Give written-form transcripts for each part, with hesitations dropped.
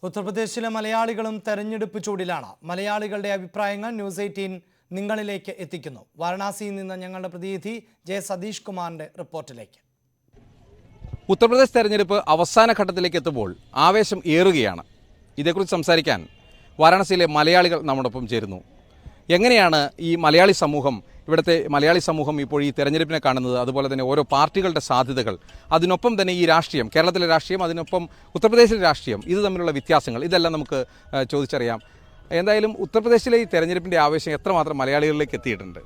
ഉത്തർപ്രദേശിലെ മലയാളികളും തെരഞ്ഞെടുപ്പ് ചൂടിലാണ്. മലയാളികളുടെ അഭിപ്രായങ്ങൾ ന്യൂസ് 18 നിങ്ങളിലേക്ക് എത്തിക്കുന്നു. വാരണാസിയിൽ നിന്ന് ഞങ്ങളുടെ പ്രതിനിധി ജെ സതീഷ് കുമാറിന്റെ റിപ്പോർട്ടിലേക്ക്. ഉത്തർപ്രദേശ് തെരഞ്ഞെടുപ്പ് അവസാന ഘട്ടത്തിലേക്ക് എത്തുമ്പോൾ ആവേശം ഏറുകയാണ്. ഇതേക്കുറിച്ച് സംസാരിക്കാൻ വാരണാസിയിലെ മലയാളികൾ നമ്മോടൊപ്പം ചേരുന്നു. എങ്ങനെയാണ് ഈ മലയാളി സമൂഹം, ഇവിടുത്തെ മലയാളി സമൂഹം ഇപ്പോൾ ഈ തെരഞ്ഞെടുപ്പിനെ കാണുന്നത്, അതുപോലെ തന്നെ ഓരോ പാർട്ടികളുടെ സാധ്യതകൾ, അതിനൊപ്പം തന്നെ ഈ രാഷ്ട്രീയം, കേരളത്തിലെ രാഷ്ട്രീയം, അതിനൊപ്പം ഉത്തർപ്രദേശിലെ രാഷ്ട്രീയം, ഇത് തമ്മിലുള്ള വ്യത്യാസങ്ങൾ, ഇതെല്ലാം നമുക്ക് ചോദിച്ചറിയാം. എന്തായാലും ഉത്തർപ്രദേശിലെ ഈ തെരഞ്ഞെടുപ്പിൻ്റെ ആവേശം എത്രമാത്രം മലയാളികളിലേക്ക് എത്തിയിട്ടുണ്ട്?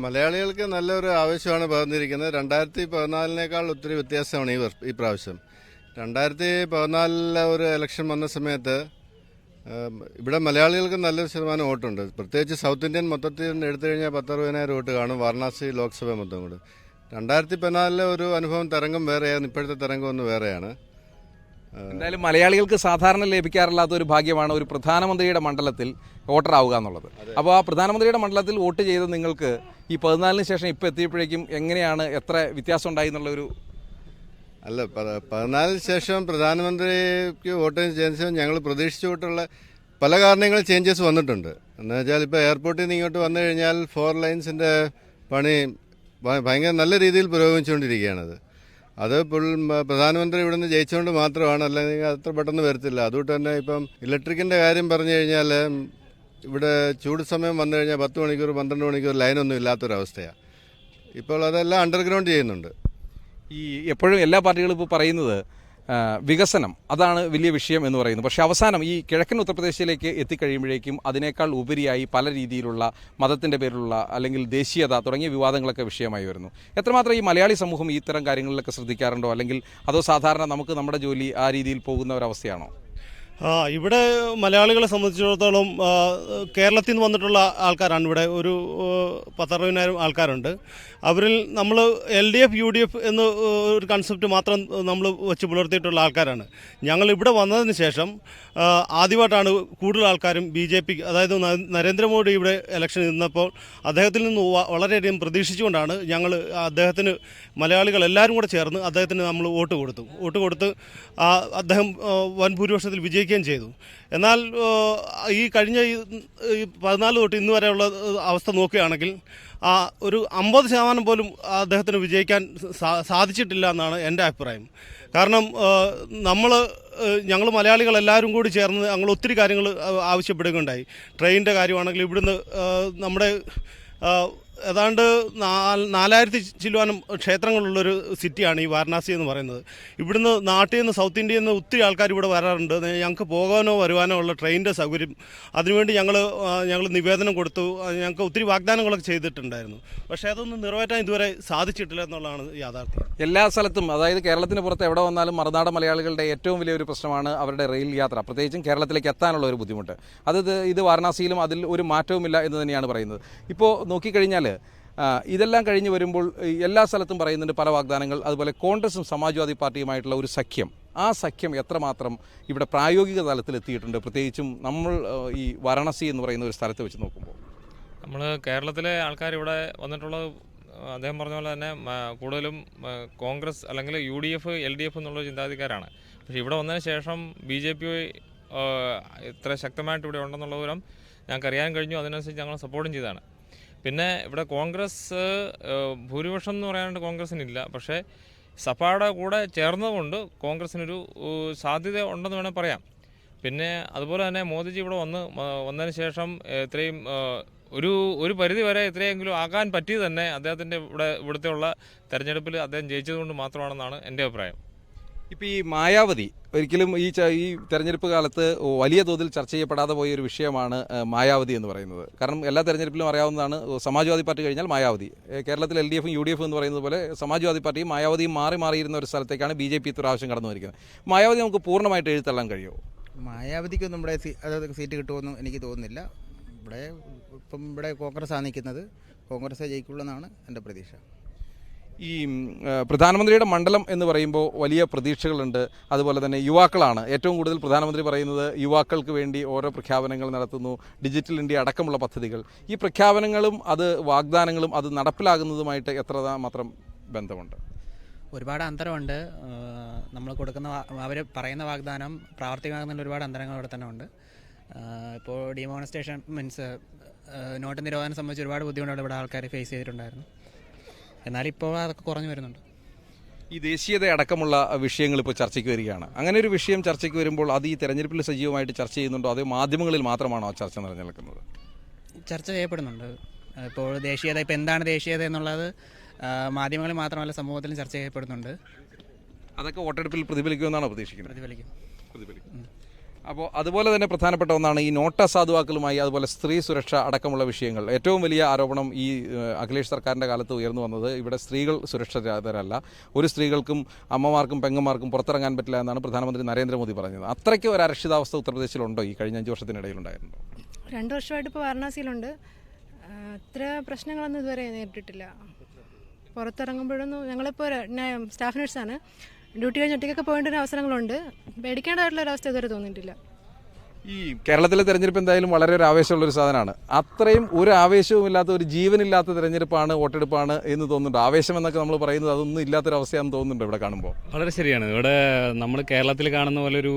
മലയാളികൾക്ക് നല്ലൊരു ആവേശമാണ് പകർന്നിരിക്കുന്നത്. 2014 ഒത്തിരി വ്യത്യാസമാണ് ഈ പ്രാവശ്യം. 2014 ഒരു ഇലക്ഷൻ വന്ന സമയത്ത് ഇവിടെ മലയാളികൾക്ക് നല്ലൊരു ശതമാനം വോട്ടുണ്ട്. പ്രത്യേകിച്ച് സൗത്ത് ഇന്ത്യൻ മൊത്തത്തിൽ എടുത്തു കഴിഞ്ഞാൽ 10-60,000 വോട്ട് കാണും വാരണാസി ലോക്സഭ മൊത്തം കൂടെ. 2014 ഒരു അനുഭവം തരംഗം വേറെയാണ്, ഇപ്പോഴത്തെ തരംഗം ഒന്ന് വേറെയാണ്. എന്തായാലും മലയാളികൾക്ക് സാധാരണ ലഭിക്കാറില്ലാത്ത ഒരു ഭാഗ്യമാണ് ഒരു പ്രധാനമന്ത്രിയുടെ മണ്ഡലത്തിൽ വോട്ടറാവുക എന്നുള്ളത്. അപ്പോൾ ആ പ്രധാനമന്ത്രിയുടെ മണ്ഡലത്തിൽ വോട്ട് ചെയ്ത് നിങ്ങൾക്ക് ഈ 14 ശേഷം ഇപ്പോൾ എത്തിയപ്പോഴേക്കും എങ്ങനെയാണ്, എത്ര വ്യത്യാസം ഉണ്ടായി എന്നുള്ളൊരു? അല്ല, 14 ശേഷം പ്രധാനമന്ത്രിക്ക് വോട്ട് ചെയ്തതിന് ഞങ്ങൾ പ്രതീക്ഷിച്ചുകൊണ്ടുള്ള പല കാരണങ്ങൾ ചേഞ്ചസ് വന്നിട്ടുണ്ട്. എന്ന് വെച്ചാൽ ഇപ്പോൾ എയർപോർട്ടിൽ നിന്ന് ഇങ്ങോട്ട് വന്നു കഴിഞ്ഞാൽ 4 ലൈൻസിൻ്റെ പണി ഭയങ്കര നല്ല രീതിയിൽ പുരോഗമിച്ചുകൊണ്ടിരിക്കുകയാണത്. അത് പ്രധാനമന്ത്രി ഇവിടുന്ന് ജയിച്ചുകൊണ്ട് മാത്രമാണ്, അല്ലെങ്കിൽ അത്ര പെട്ടെന്ന് വരത്തില്ല. അതുകൊണ്ട് തന്നെ ഇപ്പം ഇലക്ട്രിക്കിൻ്റെ കാര്യം പറഞ്ഞു കഴിഞ്ഞാൽ ഇവിടെ ചൂട് സമയം വന്നു കഴിഞ്ഞാൽ 10 മണിക്കൂർ 12 മണിക്കൂർ ലൈനൊന്നും ഇല്ലാത്തൊരവസ്ഥയാണ്. ഇപ്പോൾ അതെല്ലാം അണ്ടർഗ്രൗണ്ട് ചെയ്യുന്നുണ്ട്. ഈ എപ്പോഴും എല്ലാ പാർട്ടികളും ഇപ്പോൾ പറയുന്നത് വികസനം, അതാണ് വലിയ വിഷയം എന്ന് പറയുന്നു. പക്ഷേ അവസാനം ഈ കിഴക്കൻ ഉത്തർപ്രദേശിലേക്ക് എത്തിക്കഴിയുമ്പോഴേക്കും അതിനേക്കാൾ ഉപരിയായി പല രീതിയിലുള്ള മതത്തിൻ്റെ പേരിലുള്ള അല്ലെങ്കിൽ ദേശീയത തുടങ്ങിയ വിവാദങ്ങളൊക്കെ വിഷയമായി വരുന്നു. എത്രമാത്രം ഈ മലയാളി സമൂഹം ഈ ഇത്തരം കാര്യങ്ങളിലൊക്കെ ശ്രദ്ധിക്കാറുണ്ടോ, അല്ലെങ്കിൽ അതോ സാധാരണ നമുക്ക് നമ്മുടെ ജോലി ആ രീതിയിൽ പോകുന്ന ഒരവസ്ഥയാണോ? ഇവിടെ മലയാളികളെ സംബന്ധിച്ചിടത്തോളം കേരളത്തിൽ നിന്ന് വന്നിട്ടുള്ള ആൾക്കാരാണ്. ഇവിടെ ഒരു 10-60,000 ആൾക്കാരുണ്ട്. അവരിൽ നമ്മൾ LDF UDF എന്ന ഒരു കൺസെപ്റ്റ് മാത്രം നമ്മൾ വെച്ച് പുലർത്തിയിട്ടുള്ള ആൾക്കാരാണ്. ഞങ്ങൾ ഇവിടെ വന്നതിന് ശേഷം ആദ്യമായിട്ടാണ് കൂടുതൽ ആൾക്കാരും BJP, അതായത് നരേന്ദ്രമോദി ഇവിടെ ഇലക്ഷൻ നിന്നപ്പോൾ അദ്ദേഹത്തിൽ നിന്ന് വളരെയധികം പ്രതീക്ഷിച്ചുകൊണ്ടാണ് ഞങ്ങൾ അദ്ദേഹത്തിന്, മലയാളികൾ എല്ലാവരും കൂടെ ചേർന്ന് അദ്ദേഹത്തിന് നമ്മൾ വോട്ട് കൊടുത്ത് അദ്ദേഹം വൻ ഭൂരിപക്ഷത്തിൽ വിജയിക്കുകയും ചെയ്തു. എന്നാൽ ഈ കഴിഞ്ഞ 14 തൊട്ട് ഇന്ന് വരെയുള്ള അവസ്ഥ നോക്കുകയാണെങ്കിൽ ഒരു 50% പോലും അദ്ദേഹത്തിന് വിജയിക്കാൻ സാധിച്ചിട്ടില്ല എന്നാണ് എൻ്റെ അഭിപ്രായം. കാരണം ഞങ്ങൾ മലയാളികൾ എല്ലാവരും കൂടി ചേർന്ന് ഞങ്ങൾ ഒത്തിരി കാര്യങ്ങൾ ആവശ്യപ്പെടുകയുണ്ടായി. ട്രെയിനിൻ്റെ കാര്യമാണെങ്കിൽ ഇവിടുന്ന് നമ്മുടെ ഏതാണ്ട് 4000 ചില്ലുവാനും ക്ഷേത്രങ്ങളുള്ളൊരു സിറ്റിയാണ് ഈ വാരണാസി എന്ന് പറയുന്നത്. ഇവിടുന്ന് നാട്ടിൽ നിന്ന്, സൗത്ത് ഇന്ത്യയിൽ നിന്ന് ഒത്തിരി ആൾക്കാർ ഇവിടെ വരാറുണ്ട്. ഞങ്ങൾക്ക് പോകാനോ വരുവാനോ ഉള്ള ട്രെയിനിൻ്റെ സൗകര്യം, അതിനുവേണ്ടി ഞങ്ങൾ നിവേദനം കൊടുത്തു. ഞങ്ങൾക്ക് ഒത്തിരി വാഗ്ദാനങ്ങളൊക്കെ ചെയ്തിട്ടുണ്ടായിരുന്നു. പക്ഷേ അതൊന്നും നിറവേറ്റാൻ ഇതുവരെ സാധിച്ചിട്ടില്ല എന്നുള്ളതാണ് യാഥാർത്ഥ്യം. എല്ലാ സ്ഥലത്തും, അതായത് കേരളത്തിന് പുറത്ത് എവിടെ വന്നാലും മറുനാടൻ മലയാളികളുടെ ഏറ്റവും വലിയൊരു പ്രശ്നമാണ് അവരുടെ റെയിൽ യാത്ര, പ്രത്യേകിച്ചും കേരളത്തിലേക്ക് എത്താനുള്ള ഒരു ബുദ്ധിമുട്ട്. ഇത് വാരണാസിയിലും അതിൽ ഒരു മാറ്റവുമില്ല എന്ന് തന്നെയാണ് പറയുന്നത്. ഇപ്പോൾ നോക്കിക്കഴിഞ്ഞാൽ ഇതെല്ലാം കഴിഞ്ഞ് വരുമ്പോൾ എല്ലാ സ്ഥലത്തും പറയുന്നുണ്ട് പല വാഗ്ദാനങ്ങൾ. അതുപോലെ കോൺഗ്രസും സമാജ്വാദി പാർട്ടിയുമായിട്ടുള്ള ഒരു സഖ്യം, ആ സഖ്യം എത്രമാത്രം ഇവിടെ പ്രായോഗിക തലത്തിൽ എത്തിയിട്ടുണ്ട്, പ്രത്യേകിച്ചും നമ്മൾ ഈ വാരണാസി എന്ന് പറയുന്ന ഒരു സ്ഥലത്ത് വെച്ച് നോക്കുമ്പോൾ? നമ്മൾ കേരളത്തിലെ ആൾക്കാർ ഇവിടെ വന്നിട്ടുള്ളത് അദ്ദേഹം പറഞ്ഞ പോലെ തന്നെ കൂടുതലും കോൺഗ്രസ് അല്ലെങ്കിൽ UDF LDF എന്നുള്ള ചിന്താഗതിക്കാരാണ്. പക്ഷേ ഇവിടെ വന്നതിന് ശേഷം BJP ഇത്ര ശക്തമായിട്ട് ഇവിടെ ഉണ്ടെന്നുള്ള വിവരം ഞങ്ങൾക്ക് അറിയാൻ കഴിഞ്ഞു. അതിനനുസരിച്ച് ഞങ്ങൾ സപ്പോർട്ടും ചെയ്തതാണ്. പിന്നെ ഇവിടെ കോൺഗ്രസ് ഭൂരിപക്ഷം എന്ന് പറയാനായിട്ട് കോൺഗ്രസിനില്ല. പക്ഷേ സഭയുടെ കൂടെ ചേർന്നതുകൊണ്ട് കോൺഗ്രസിനൊരു സാധ്യത ഉണ്ടെന്ന് വേണമെങ്കിൽ പറയാം. പിന്നെ അതുപോലെ തന്നെ മോദിജി ഇവിടെ വന്നതിന് ശേഷം ഇത്രയും ഒരു പരിധി വരെ ഇത്രയെങ്കിലും ആകാൻ പറ്റിയത് തന്നെ അദ്ദേഹത്തിൻ്റെ ഇവിടുത്തെ ഉള്ള തെരഞ്ഞെടുപ്പിൽ അദ്ദേഹം ജയിച്ചതുകൊണ്ട് മാത്രമാണെന്നാണ് എൻ്റെ അഭിപ്രായം. ഇപ്പോൾ ഈ മായാവതി ഒരിക്കലും ഈ തെരഞ്ഞെടുപ്പ് കാലത്ത് വലിയ തോതിൽ ചർച്ച ചെയ്യപ്പെടാതെ പോയൊരു വിഷയമാണ് മായാവതി എന്ന് പറയുന്നത്. കാരണം എല്ലാ തെരഞ്ഞെടുപ്പിലും അറിയാവുന്നതാണ്, സമാജ്വാദി പാർട്ടി കഴിഞ്ഞാൽ മായാവതി. കേരളത്തിൽ LDF UDF എന്ന് പറയുന്നത് പോലെ സമാജ്വാദി പാർട്ടിയും മായാവതിയും മാറിയിരുന്ന ഒരു സ്ഥലത്തേക്കാണ് BJP ഇപ്രാവശ്യം കടന്നു വരിക്കുന്നത്. മായാവതി നമുക്ക് പൂർണ്ണമായിട്ട് എഴുത്തള്ളാൻ കഴിയുമോ? മായാവതിക്കൊന്നും ഇവിടെ സീറ്റ് കിട്ടുമെന്ന് എനിക്ക് തോന്നുന്നില്ല. ഇവിടെ കോൺഗ്രസ്സാണ് നിൽക്കുന്നത്. കോൺഗ്രസ് ജയിക്കുള്ളൂ എന്നാണ് എൻ്റെ പ്രതീക്ഷ. ഈ പ്രധാനമന്ത്രിയുടെ മണ്ഡലം എന്ന് പറയുമ്പോൾ വലിയ പ്രതീക്ഷകളുണ്ട്. അതുപോലെ തന്നെ യുവാക്കളാണ് ഏറ്റവും കൂടുതൽ. പ്രധാനമന്ത്രി പറയുന്നത് യുവാക്കൾക്ക് വേണ്ടി ഓരോ പ്രഖ്യാപനങ്ങൾ നടത്തുന്നു, ഡിജിറ്റൽ ഇന്ത്യ അടക്കമുള്ള പദ്ധതികൾ. ഈ പ്രഖ്യാപനങ്ങളും വാഗ്ദാനങ്ങളും അത് നടപ്പിലാകുന്നതുമായിട്ട് എത്രമാത്രം ബന്ധമുണ്ട്? ഒരുപാട് അന്തരമുണ്ട്. നമ്മൾ കൊടുക്കുന്ന അവർ പറയുന്ന വാഗ്ദാനം പ്രാവർത്തികമാകുന്നതിൽ ഒരുപാട് അന്തരങ്ങൾ അവിടെ തന്നെ ഉണ്ട്. ഇപ്പോൾ ഡിമോണസ്റ്റേഷൻ മീൻസ് നോട്ട് നിരോധനം സംബന്ധിച്ച് ഒരുപാട് ബുദ്ധിമുട്ടുകൾ ഇവിടെ ആൾക്കാർ ഫേസ് ചെയ്തിട്ടുണ്ടായിരുന്നു. എന്നാൽ ഇപ്പോൾ അതൊക്കെ കുറഞ്ഞു വരുന്നുണ്ട്. ഈ ദേശീയത അടക്കമുള്ള വിഷയങ്ങൾ ഇപ്പോൾ ചർച്ചയ്ക്ക് വരികയാണ്. അങ്ങനെ ഒരു വിഷയം ചർച്ചയ്ക്ക് വരുമ്പോൾ അത് ഈ തെരഞ്ഞെടുപ്പിൽ സജീവമായിട്ട് ചർച്ച ചെയ്യുന്നുണ്ടോ അതോ മാധ്യമങ്ങളിൽ മാത്രമാണോ ആ ചർച്ച നിലനിൽക്കുന്നത്? ചർച്ച ചെയ്യപ്പെടുന്നുണ്ട്. ഇപ്പോൾ ദേശീയത, ഇപ്പോൾ എന്താണ് ദേശീയത എന്നുള്ളത് മാധ്യമങ്ങളിൽ മാത്രമല്ല സമൂഹത്തിലും ചർച്ച ചെയ്യപ്പെടുന്നുണ്ട്. അതൊക്കെ വോട്ടെടുപ്പിൽ പ്രതിഫലിക്കുമെന്നാണോ പ്രതീക്ഷിക്കുന്നത്? പ്രതിഫലിക്കും. അപ്പോൾ അതുപോലെ തന്നെ പ്രധാനപ്പെട്ട ഒന്നാണ് ഈ നോട്ട് അസാധുവാക്കലുമായി അതുപോലെ സ്ത്രീ സുരക്ഷ അടക്കമുള്ള വിഷയങ്ങൾ. ഏറ്റവും വലിയ ആരോപണം ഈ അഖിലേഷ് സർക്കാരിൻ്റെ കാലത്ത് ഉയർന്നു വന്നത് ഇവിടെ സ്ത്രീകൾ സുരക്ഷിതരല്ല, ഒരു സ്ത്രീകൾക്കും അമ്മമാർക്കും പെങ്ങന്മാർക്കും പുറത്തിറങ്ങാൻ പറ്റില്ല എന്നാണ് പ്രധാനമന്ത്രി നരേന്ദ്രമോദി പറഞ്ഞത്. അത്രയ്ക്ക് ഒരു അരക്ഷിതാവസ്ഥ ഉത്തർപ്രദേശിലുണ്ടോ ഈ കഴിഞ്ഞ 5 വർഷത്തിനിടയിലുണ്ടായിരുന്നോ? 2 വർഷമായിട്ട് ഇപ്പോൾ വാരണാസിയിലുണ്ട്. അത്ര പ്രശ്നങ്ങളൊന്നും ഇതുവരെ നേരിട്ടിട്ടില്ല. പുറത്തിറങ്ങുമ്പോഴൊന്നും ഞങ്ങളിപ്പോൾ സ്റ്റാഫ് നഴ്സാണ്, ഡ്യൂട്ടി കഴിഞ്ഞ് ഒറ്റയ്ക്കൊക്കെ പോകേണ്ട ഒരു അവസരങ്ങളുണ്ട്. പേടിക്കേണ്ടതായിട്ടുള്ള ഒരു അവസ്ഥ ഇതുവരെ തോന്നിയിട്ടില്ല. ഈ കേരളത്തിലെ തെരഞ്ഞെടുപ്പ് എന്തായാലും വളരെ ഒരു ആവേശമുള്ളൊരു സാധനമാണ്. അത്രയും ഒരു ആവേശവുമില്ലാത്ത, ഒരു ജീവനില്ലാത്ത തെരഞ്ഞെടുപ്പാണ്, വോട്ടെടുപ്പാണ് എന്ന് തോന്നുന്നുണ്ട്. ആവേശം എന്നൊക്കെ നമ്മൾ പറയുന്നത് അതൊന്നും ഇല്ലാത്തൊരവസ്ഥയാണെന്ന് തോന്നുന്നുണ്ട് ഇവിടെ കാണുമ്പോൾ. വളരെ ശരിയാണ്. ഇവിടെ നമ്മൾ കേരളത്തിൽ കാണുന്ന പോലെ ഒരു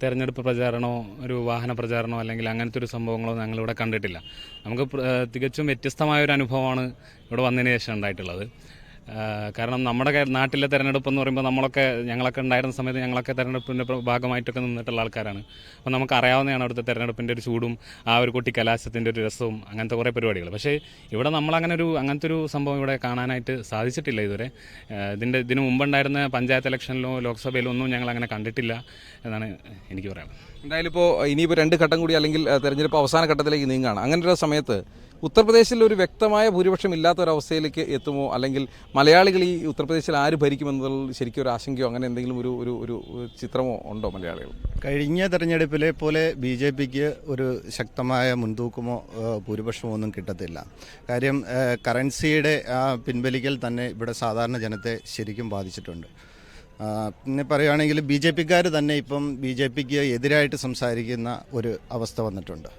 തെരഞ്ഞെടുപ്പ് പ്രചാരണമോ ഒരു വാഹന പ്രചാരണമോ അല്ലെങ്കിൽ അങ്ങനത്തെ ഒരു സംഭവങ്ങളോ ഞങ്ങളിവിടെ കണ്ടിട്ടില്ല. നമുക്ക് തികച്ചും വ്യത്യസ്തമായൊരു അനുഭവമാണ് ഇവിടെ വന്നതിന് ശേഷം ഉണ്ടായിട്ടുള്ളത്. കാരണം നമ്മുടെ നാട്ടിലെ തെരഞ്ഞെടുപ്പ് എന്ന് പറയുമ്പോൾ ഞങ്ങളൊക്കെ ഉണ്ടായിരുന്ന സമയത്ത് ഞങ്ങളൊക്കെ തെരഞ്ഞെടുപ്പിൻ്റെ ഭാഗമായിട്ടൊക്കെ നിന്നിട്ടുള്ള ആൾക്കാരാണ്. അപ്പോൾ നമുക്ക് അറിയാവുന്നതാണ് അവിടുത്തെ തെരഞ്ഞെടുപ്പിൻ്റെ ഒരു ചൂടും ആ ഒരു കുട്ടിക്കലാശത്തിൻ്റെ ഒരു രസവും അങ്ങനത്തെ കുറേ പരിപാടികൾ. പക്ഷേ ഇവിടെ അങ്ങനത്തെ ഒരു സംഭവം ഇവിടെ കാണാനായിട്ട് സാധിച്ചിട്ടില്ല ഇതുവരെ. ഇതിന് മുമ്പുണ്ടായിരുന്ന പഞ്ചായത്ത് ഇലക്ഷനിലോ ലോക്സഭയിലോ ഒന്നും ഞങ്ങൾ അങ്ങനെ കണ്ടിട്ടില്ല എന്നാണ് എനിക്ക് പറയാം. എന്തായാലും ഇപ്പോൾ ഇനിയിപ്പോൾ 2 ഘട്ടം കൂടി അല്ലെങ്കിൽ തെരഞ്ഞെടുപ്പ് അവസാന ഘട്ടത്തിലേക്ക് നീങ്ങുകയാണ്. അങ്ങനെ ഒരു സമയത്ത് ഉത്തർപ്രദേശിൽ ഒരു വ്യക്തമായ ഭൂരിപക്ഷം ഇല്ലാത്തൊരവസ്ഥയിലേക്ക് എത്തുമോ, അല്ലെങ്കിൽ മലയാളികൾ ഈ ഉത്തർപ്രദേശിൽ ആര് ഭരിക്കുമെന്നുള്ള ശരിക്കും ഒരു ആശങ്കയോ അങ്ങനെ എന്തെങ്കിലും ഒരു ചിത്രമോ ഉണ്ടോ മലയാളികൾ? കഴിഞ്ഞ തെരഞ്ഞെടുപ്പിലെ പോലെ BJPക്ക് ഒരു ശക്തമായ മുൻതൂക്കമോ ഭൂരിപക്ഷമോ ഒന്നും കിട്ടത്തില്ല. കാര്യം കറൻസിയുടെ പിൻവലിക്കൽ തന്നെ ഇവിടെ സാധാരണ ജനത്തെ ശരിക്കും ബാധിച്ചിട്ടുണ്ട്. പിന്നെ പറയുകയാണെങ്കിൽ BJPക്കാർ തന്നെ ഇപ്പം BJPക്ക് എതിരായിട്ട് സംസാരിക്കുന്ന ഒരു അവസ്ഥ വന്നിട്ടുണ്ട്.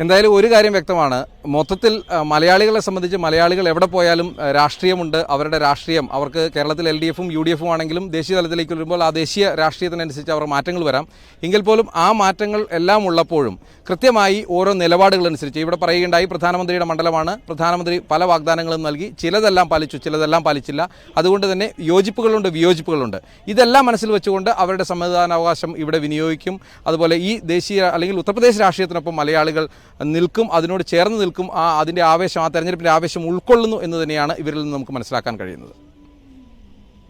എന്തായാലും ഒരു കാര്യം വ്യക്തമാണ്, മൊത്തത്തിൽ മലയാളികളെ സംബന്ധിച്ച് മലയാളികൾ എവിടെ പോയാലും രാഷ്ട്രീയമുണ്ട്. അവരുടെ രാഷ്ട്രീയം അവർക്ക് കേരളത്തിൽ LDFും UDFും ആണെങ്കിലും ദേശീയ തലത്തിലേക്ക് വരുമ്പോൾ ആ ദേശീയ രാഷ്ട്രീയത്തിനനുസരിച്ച് അവർ മാറ്റങ്ങൾ വരാം. എങ്കിൽ പോലും ആ മാറ്റങ്ങൾ എല്ലാം ഉള്ളപ്പോഴും കൃത്യമായി ഓരോ നിലപാടുകളനുസരിച്ച് ഇവിടെ പറയുകയുണ്ടായി, പ്രധാനമന്ത്രിയുടെ മണ്ഡലമാണ്, പ്രധാനമന്ത്രി പല വാഗ്ദാനങ്ങളും നൽകി, ചിലതെല്ലാം പാലിച്ചു, ചിലതെല്ലാം പാലിച്ചില്ല. അതുകൊണ്ട് തന്നെ യോജിപ്പുകളുണ്ട്, വിയോജിപ്പുകളുണ്ട്. ഇതെല്ലാം മനസ്സിൽ വെച്ചുകൊണ്ട് അവരുടെ സമ്മതിദാനാവകാശം ഇവിടെ വിനിയോഗിക്കും. അതുപോലെ ഈ ദേശീയ അല്ലെങ്കിൽ ഉത്തർപ്രദേശ് രാഷ്ട്രീയത്തിനൊപ്പം മലയാളികൾ നിൽക്കും, അതിനോട് ചേർന്ന് നിൽക്കും. അതിൻ്റെ ആവേശം, ആ തെരഞ്ഞെടുപ്പിൻ്റെ ആവേശം ഉൾക്കൊള്ളുന്നു എന്ന് തന്നെയാണ് ഇവരിൽ നിന്ന് നമുക്ക് മനസ്സിലാക്കാൻ കഴിയുന്നത്.